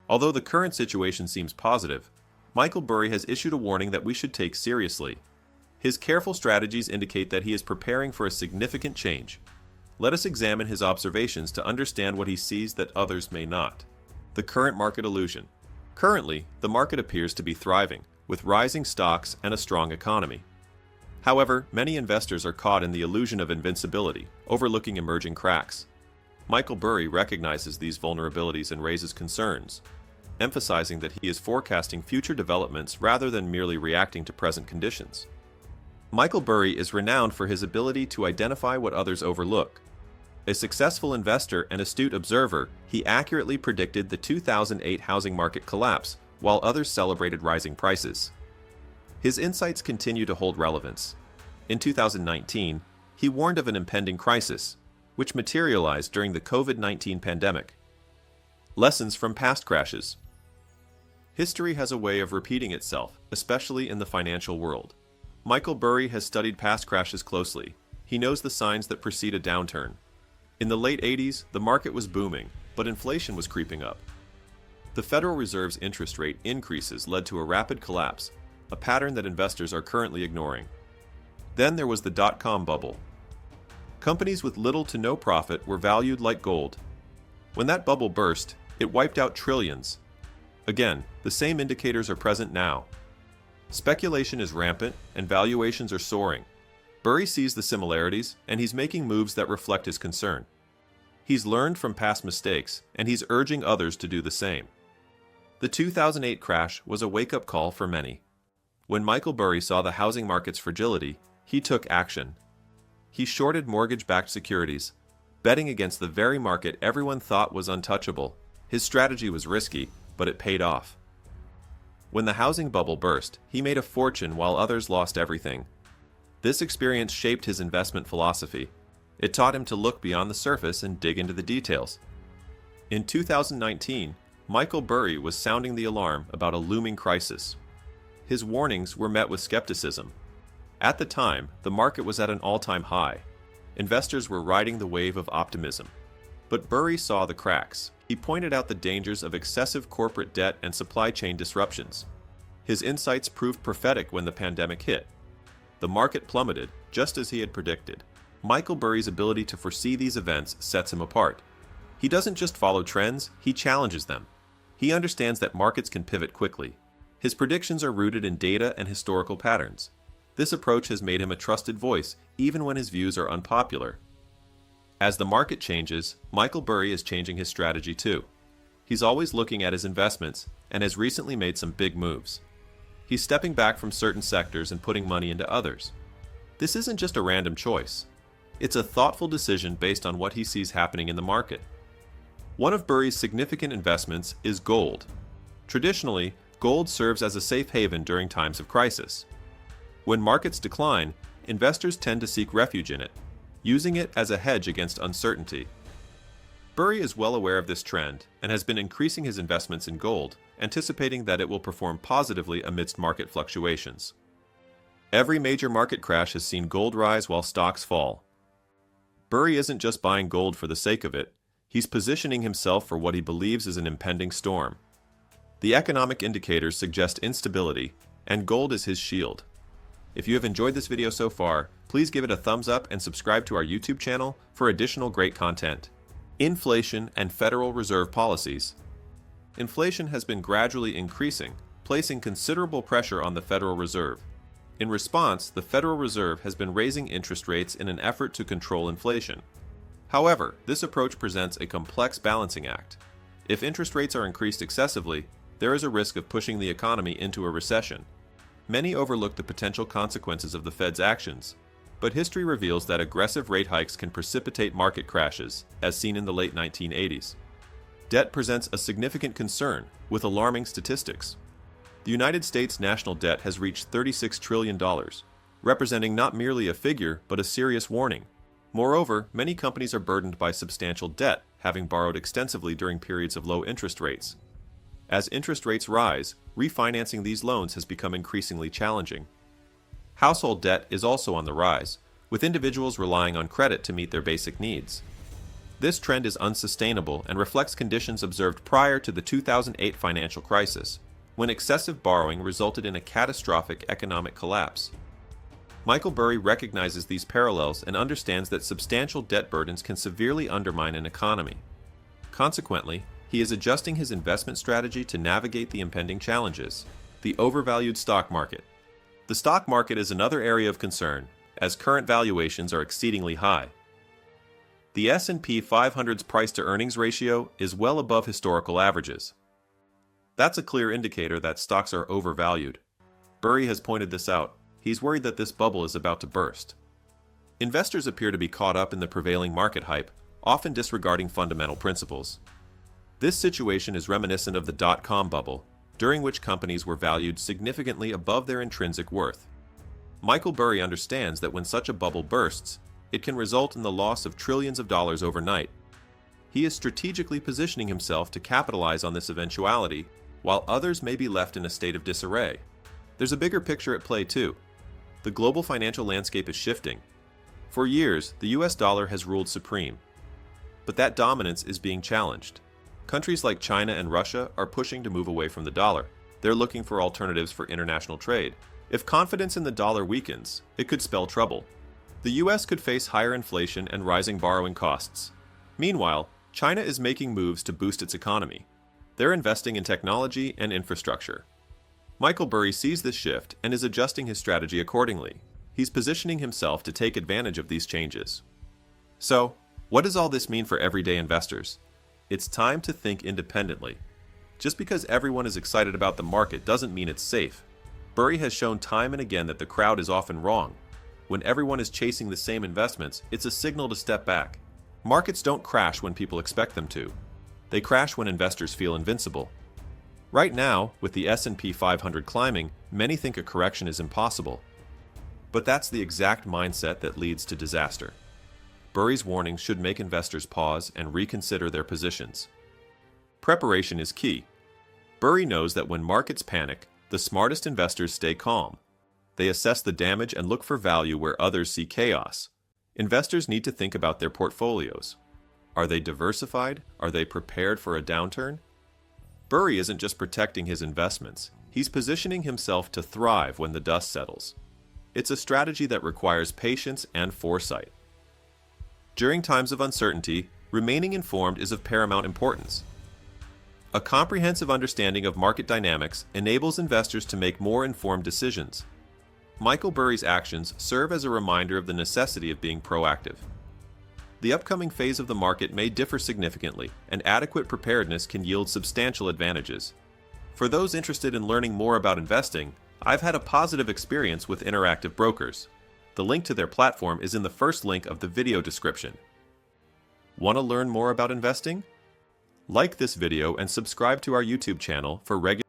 Although the current situation seems positive, Michael Burry has issued a warning that we should take seriously. His careful strategies indicate that he is preparing for a significant change. Let us examine his observations to understand what he sees that others may not. The current market illusion. Currently, the market appears to be thriving, with rising stocks and a strong economy. However, many investors are caught in the illusion of invincibility, overlooking emerging cracks. Michael Burry recognizes these vulnerabilities and raises concerns, emphasizing that he is forecasting future developments rather than merely reacting to present conditions. Michael Burry is renowned for his ability to identify what others overlook. A successful investor and astute observer, he accurately predicted the 2008 housing market collapse, while others celebrated rising prices. His insights continue to hold relevance. In 2019, he warned of an impending crisis, which materialized during the COVID-19 pandemic. Lessons from past crashes. History has a way of repeating itself, especially in the financial world. Michael Burry has studied past crashes closely. He knows the signs that precede a downturn. In the late 80s, the market was booming, but inflation was creeping up. The Federal Reserve's interest rate increases led to a rapid collapse, a pattern that investors are currently ignoring. Then there was the dot-com bubble. Companies with little to no profit were valued like gold. When that bubble burst, it wiped out trillions. Again, the same indicators are present now. Speculation is rampant, and valuations are soaring. Burry sees the similarities, and he's making moves that reflect his concern. He's learned from past mistakes, and he's urging others to do the same. The 2008 crash was a wake-up call for many. When Michael Burry saw the housing market's fragility, he took action. He shorted mortgage-backed securities, betting against the very market everyone thought was untouchable. His strategy was risky, but it paid off. When the housing bubble burst, he made a fortune while others lost everything. This experience shaped his investment philosophy. It taught him to look beyond the surface and dig into the details. In 2019, Michael Burry was sounding the alarm about a looming crisis. His warnings were met with skepticism. At the time, the market was at an all-time high. Investors were riding the wave of optimism. But Burry saw the cracks. He pointed out the dangers of excessive corporate debt and supply chain disruptions. His insights proved prophetic when the pandemic hit. The market plummeted, just as he had predicted. Michael Burry's ability to foresee these events sets him apart. He doesn't just follow trends, he challenges them. He understands that markets can pivot quickly. His predictions are rooted in data and historical patterns. This approach has made him a trusted voice, even when his views are unpopular. As the market changes, Michael Burry is changing his strategy too. He's always looking at his investments and has recently made some big moves. He's stepping back from certain sectors and putting money into others. This isn't just a random choice. It's a thoughtful decision based on what he sees happening in the market. One of Burry's significant investments is gold. Traditionally, gold serves as a safe haven during times of crisis. When markets decline, investors tend to seek refuge in it, using it as a hedge against uncertainty. Burry is well aware of this trend and has been increasing his investments in gold, anticipating that it will perform positively amidst market fluctuations. Every major market crash has seen gold rise while stocks fall. Burry isn't just buying gold for the sake of it, he's positioning himself for what he believes is an impending storm. The economic indicators suggest instability, and gold is his shield. If you have enjoyed this video so far, please give it a thumbs up and subscribe to our YouTube channel for additional great content. Inflation and Federal Reserve policies. Inflation has been gradually increasing, placing considerable pressure on the Federal Reserve. In response, the Federal Reserve has been raising interest rates in an effort to control inflation. However, this approach presents a complex balancing act. If interest rates are increased excessively, there is a risk of pushing the economy into a recession. Many overlook the potential consequences of the Fed's actions, but history reveals that aggressive rate hikes can precipitate market crashes, as seen in the late 1980s. Debt presents a significant concern, with alarming statistics. The United States national debt has reached $36 trillion, representing not merely a figure, but a serious warning. Moreover, many companies are burdened by substantial debt, having borrowed extensively during periods of low interest rates. As interest rates rise, refinancing these loans has become increasingly challenging. Household debt is also on the rise, with individuals relying on credit to meet their basic needs. This trend is unsustainable and reflects conditions observed prior to the 2008 financial crisis, when excessive borrowing resulted in a catastrophic economic collapse. Michael Burry recognizes these parallels and understands that substantial debt burdens can severely undermine an economy. Consequently, he is adjusting his investment strategy to navigate the impending challenges. The overvalued stock market. The stock market is another area of concern, as current valuations are exceedingly high. The S&P 500's price-to-earnings ratio is well above historical averages. That's a clear indicator that stocks are overvalued. Burry has pointed this out. He's worried that this bubble is about to burst. Investors appear to be caught up in the prevailing market hype, often disregarding fundamental principles. This situation is reminiscent of the dot-com bubble, during which companies were valued significantly above their intrinsic worth. Michael Burry understands that when such a bubble bursts, it can result in the loss of trillions of dollars overnight. He is strategically positioning himself to capitalize on this eventuality, while others may be left in a state of disarray. There's a bigger picture at play too. The global financial landscape is shifting. For years, the US dollar has ruled supreme. But that dominance is being challenged. Countries like China and Russia are pushing to move away from the dollar. They're looking for alternatives for international trade. If confidence in the dollar weakens, it could spell trouble. The US could face higher inflation and rising borrowing costs. Meanwhile, China is making moves to boost its economy. They're investing in technology and infrastructure. Michael Burry sees this shift and is adjusting his strategy accordingly. He's positioning himself to take advantage of these changes. So, what does all this mean for everyday investors? It's time to think independently. Just because everyone is excited about the market doesn't mean it's safe. Burry has shown time and again that the crowd is often wrong. When everyone is chasing the same investments, it's a signal to step back. Markets don't crash when people expect them to. They crash when investors feel invincible. Right now, with the S&P 500 climbing, many think a correction is impossible. But that's the exact mindset that leads to disaster. Burry's warnings should make investors pause and reconsider their positions. Preparation is key. Burry knows that when markets panic, the smartest investors stay calm. They assess the damage and look for value where others see chaos. Investors need to think about their portfolios. Are they diversified? Are they prepared for a downturn? Burry isn't just protecting his investments. He's positioning himself to thrive when the dust settles. It's a strategy that requires patience and foresight. During times of uncertainty, remaining informed is of paramount importance. A comprehensive understanding of market dynamics enables investors to make more informed decisions. Michael Burry's actions serve as a reminder of the necessity of being proactive. The upcoming phase of the market may differ significantly, and adequate preparedness can yield substantial advantages. For those interested in learning more about investing, I've had a positive experience with Interactive Brokers. The link to their platform is in the first link of the video description. Want to learn more about investing? Like this video and subscribe to our YouTube channel for regular